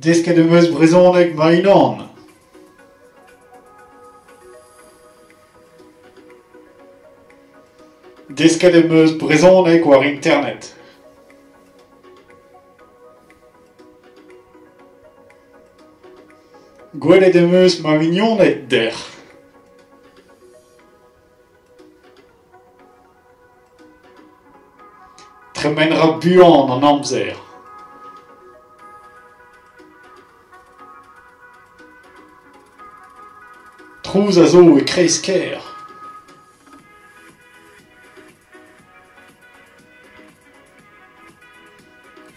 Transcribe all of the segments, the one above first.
Desket em eus brezhoneg ma unan. Desket em eus brezhoneg war internet. Gwelet em eus ma mignoned der. Tremenra buan an amzer. Trouz a zo e kreiz ker.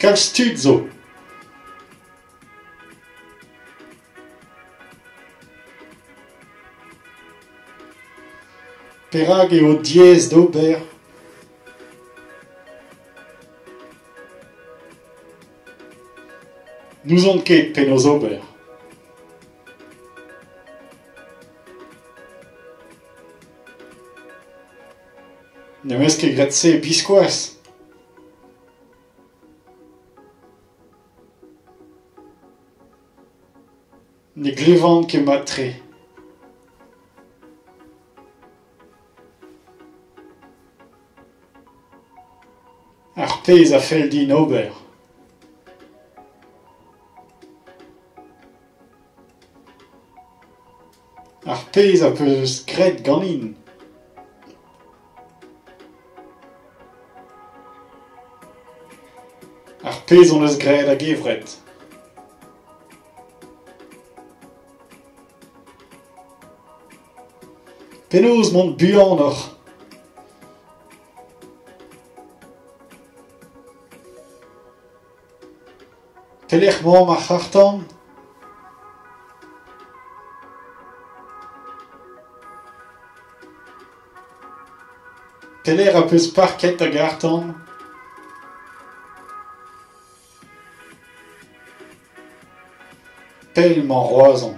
Kal stud zo. Perag eo diez d'ober. Nous on ket pen oz ober. Ne'm eus ket graet se biskoaz. Ne glevan ket mat tre. Ar pezh a fell din ober. Ar pezh a peus graet ganin. Ar pezh on eus graet a gevret. Penaos mont buan oc'h. Pelec'h mamm ar c'hartan? Pelec'h a peus parket hag artan? Pell m'an roazhon.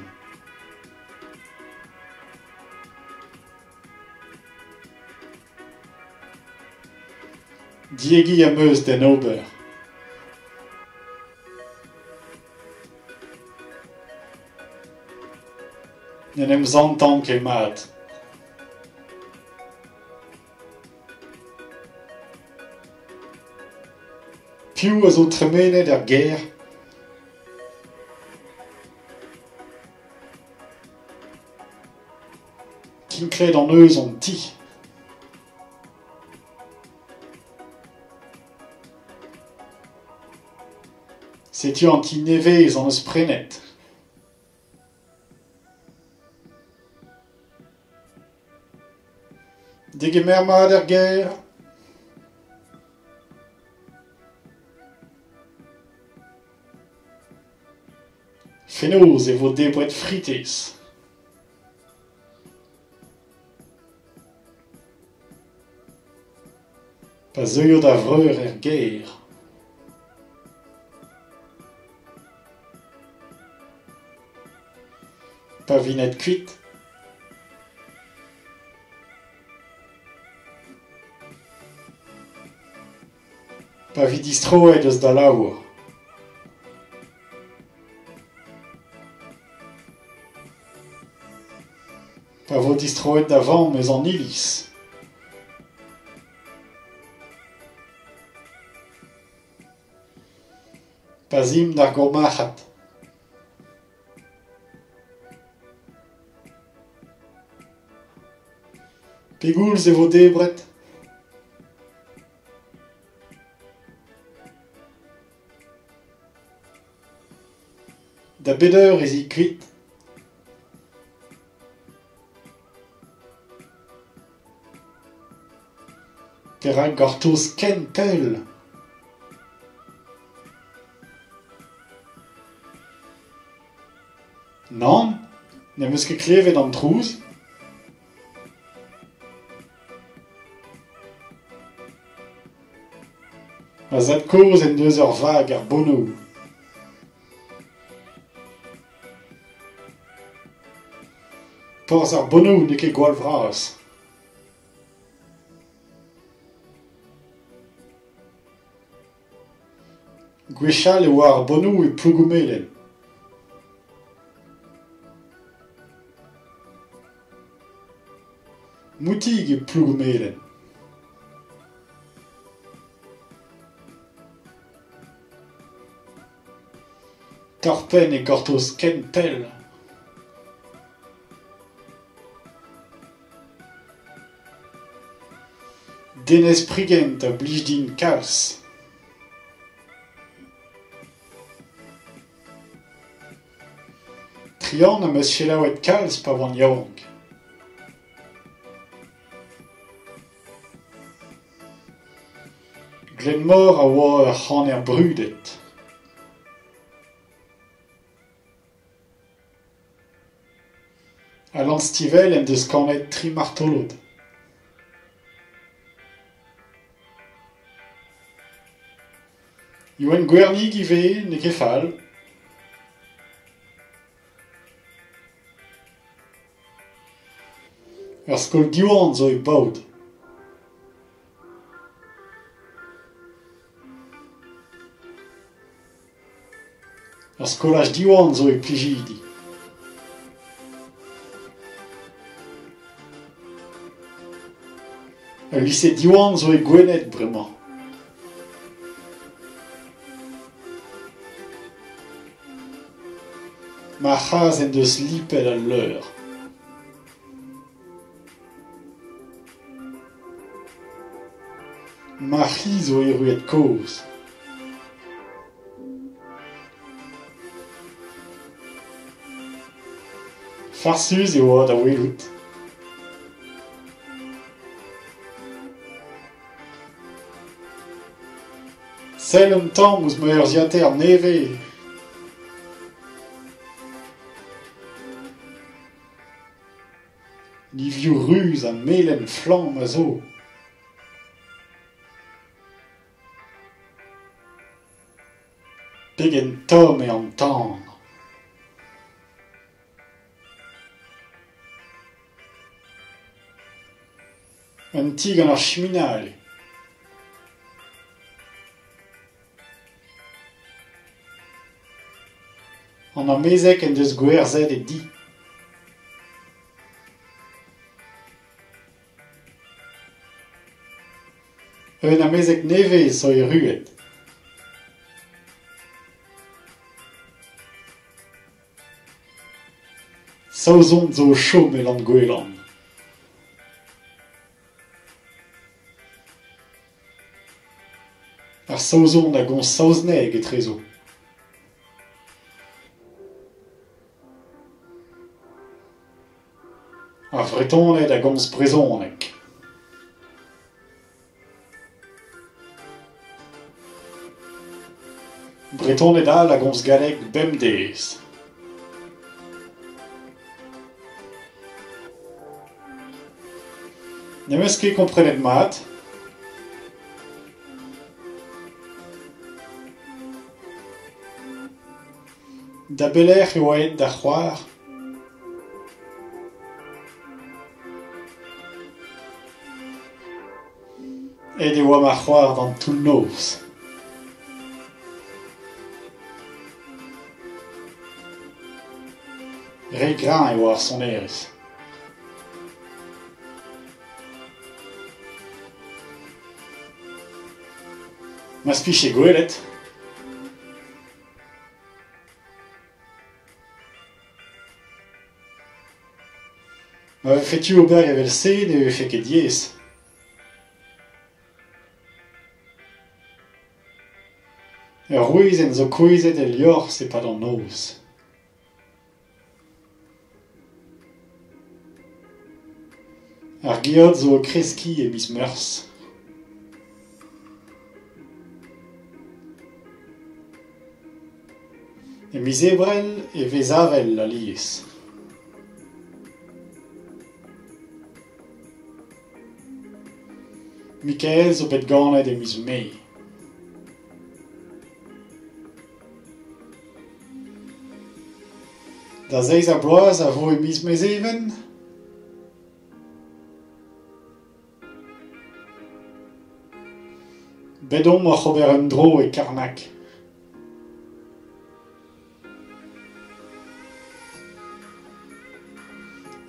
Diegi am eus den ober. N'en em zantan ket mat. Piv a zo tremenet ar ger. Kinklet an eus an ti. Setu an ti nevez an eus prenet. Degemer mat ar ger. Fenoz e vo debret fritez. Pa zeuio da vreur er ger. Pa vinet kuit. Pa vi distroet eus da laour. Pa vo distroet da vamm eus an iliz. Pa zim d'ar gomachat. Pegoulz e vo debret. Da bedeur ez i kuit. Perak gortoz ken pell. Nan, ne'm eus ket klevet an trouz. Ma zad koz en deus ur vag ar bonou. Porzh ar bonou ne ket gwall vras. Gwechal e oa ar bonou e plougou melen. Moutig e ploug melen. Torpen e gortoz ken pell. Denez prigent a blij din kalz. Trian am eus selaouet kalz pa vant yaouank. Glenmor a oa ur c'haner brudet. A lan stivel en deus kanet 3 martolod. Yoen gwernig i ve, ne ket fall. Ur skol diwan zo e baout. Ur skolaj diwan zo e plijidi. Ur lycée diwan zo e gwenet bremañ. Ma c'haz en deus lipet al leur. Ma c'hi zo e ruet koz. Farsus e oa da welout. Sell un tamm ouz ma ur ziater neve. Livioù ruz a melen flamm a zo. Pegen tom e an tan. Un ti gant ar cheminal. An amezek en deus gwerzhet e di. Un amezek neve so e ruet. Saouzont zo chom e lan gwelan. Ar saouzont a gomz saouzneg etrezo. Ar vretonet a gomz brezonek. Bretonet all a gomz galleg bemdez. Ne'm ket komprenet mat. Da belec'h e oa aet da c'hoar. Et e oa ma c'hoar d'an tout noz. Re gran e oa ar sonerez. Ma spich e gwelet. Ma fetu ober evel se ne fe ket diez. Ur rouizenn zo kouezet el liorzh se pa d'an noz. Ar geot zo o kreski e miz Meurs. E miz Ebrel e vez avel a liez. Mikael zo bet ganet e miz Mei. Da zeiz a bloaz a vo e miz Mezeven. Bedom a c'hober un dro e Karnak.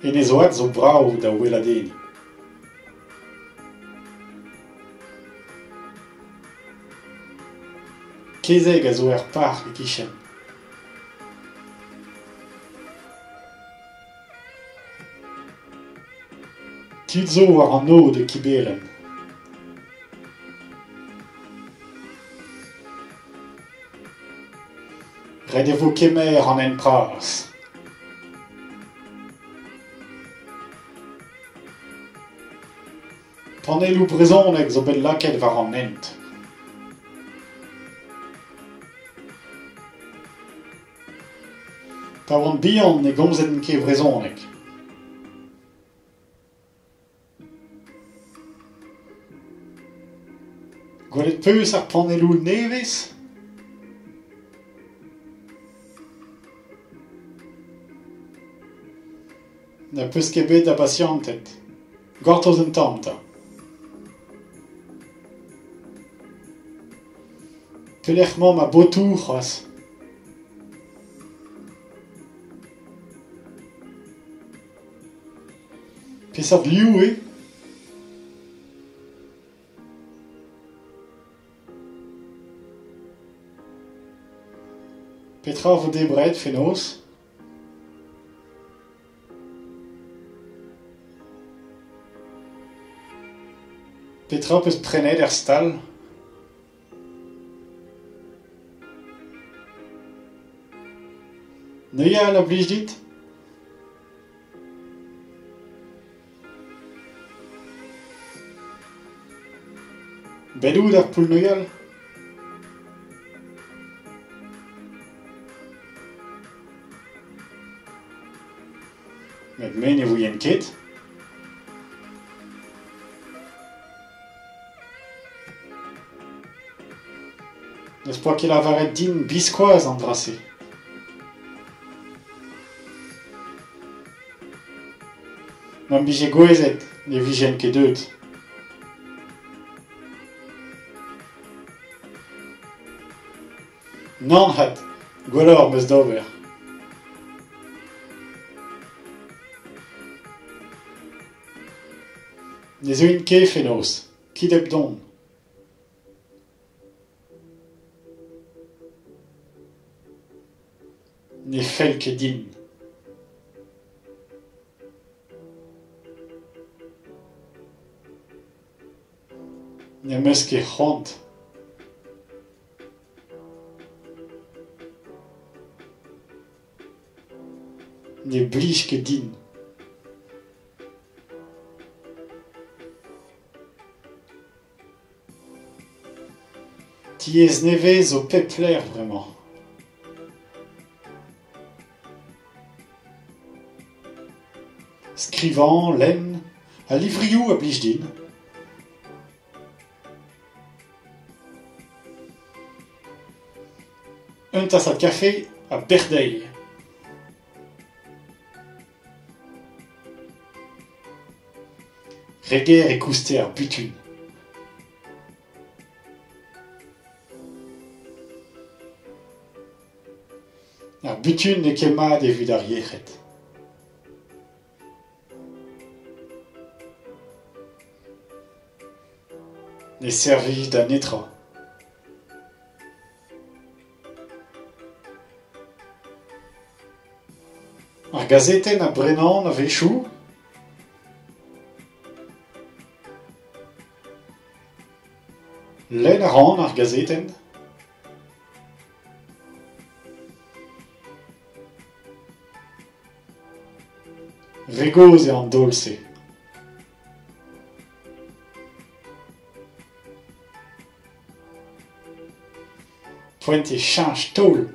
E ne zoad zo brav da weladeni. Kezeg a zo par e kichen. Tud zo war an no de kiberen. Red e vo kemer an en pras. Panelou brezonek zo bet laket war an ent. Pa oan bihan ne gomzet en ket brezonek. Gwelet peus ar panelou nevez? Na peus ket bet da pasiantet. Gortoz un tamm ta. Pelec'h mamm a botoù c'hoaz. Peseurt liou e? Petra vo debret fenoz? Petra peus prenet er stal? Neuial a blij dit? Bedout ar poul neuial? Met men e voien ket? Neus poa ket lavaret din biskoaz an drase. M'am bije gwezet, ne vijen ket deut. Nan hat, gwellor meus d'ober. Ne zo in ket fenoz, kit ep don. Ne fel ket din. Ne meus ket c'hant. Ne blij ket din. Tiez nevez zo pep fler vremañ. Skrivañ, lenn, a livrioù a blij din. Un tassad kafe a berdeiñ. Reger e koustet ar butun. Ar butun ne ket mat evit ar yec'hed. Ne servij da netra. Ar gazetenn a brenan a vechou? Lenn a ran ar gazetenn? Regoz e an daol-se. Poent e cheñch taol.